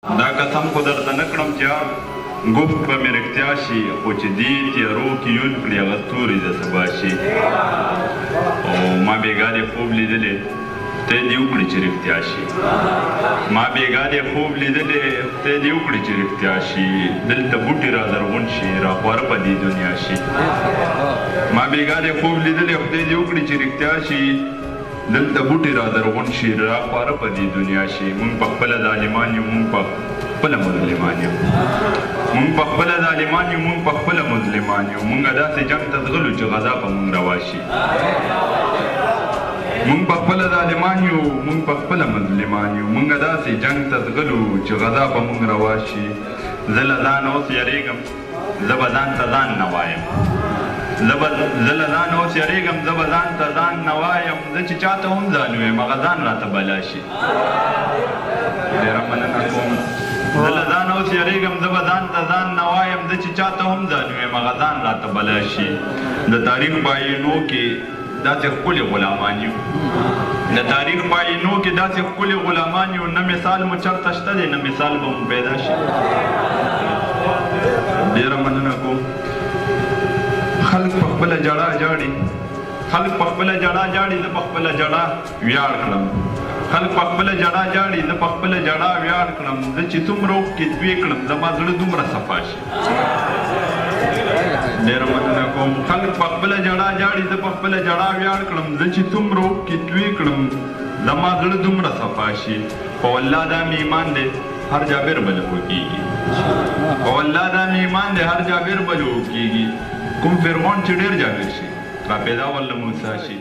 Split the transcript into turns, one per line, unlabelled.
دا قسم خو درته نه کړم چې ګفت به مې رښتیا شي خو چې دې تیارو کې یون کړي هغه ستوري د سبا شي او ما بېګا دې خوب لیدلی خدای دې وکړي چې رښتیا شي ما بېګا دې خوب لیدلی خدای دې وکړي چې رښتیا شي دلته بوټي را زرغون شي را خواره په دې دنیا شي ما بېګا دې خوب لیدلی خدای دې وکړي چې رښتیا شي دلته بوټي را زرغون شي را خواره په دې دنیا شي مونږ په خپله ظالمان یو مونږ په خپله مظلمان یو مونږ په خپله ظالمان یو مونږ په خپله مظلمان یو مونږ داسې جنګ ته ځغلو چې غذا په مونږ روا شي مونږ په خپله ظالمان یو مونږ په خپله مظلمان یو مونږ داسې جنګ ته ځغلو چې غذا په مونږ روا شي زه له ځانه اوس یریږم زه به ځان ته ځان نه وایم زه له ځانه اوس یریږم زه به ځان ته ځان نه وایم زه چې چاته هم ځان ویم هغه ځان راته بلا شي ډېره مننه کوم زه له ځانه اوس یریږم زه به ځان ته ځان نه وایم زه چې چاته هم ځان ویم هغه ځان راته بلا شي د تاریخ په آیینو کې داسې ښکلي غلامان یو د تاریخ په آیینو کې داسې ښکلي غلامان یو نه مثال مو چېرته شته دی نه مثال به مو پیدا شي ډېره مننه کوم خلک په خپله جړا جاړي خلک په خپله جړا جاړي زه په خپله جړا ویاړ کړم خلک په خپله جړا جاړي زه په خپله جړا ویاړ کړم زه چې څومره اوښکې توی کړم زما زړه دومره صفا شي ډېره مننه کوم خلک په خپله جړا جاړي زه په خپله جړا ویاړ کړم زه چې څومره اوښکې توی کړم زما زړه دومره صفا شي خو والله دا مې ایمان دی هر جابر به له وکېږي خو والله دا مې ایمان دی هر جابر به له وکېږي کوم فرعون چې ډېر جابر شي را پیدا والله موسی شي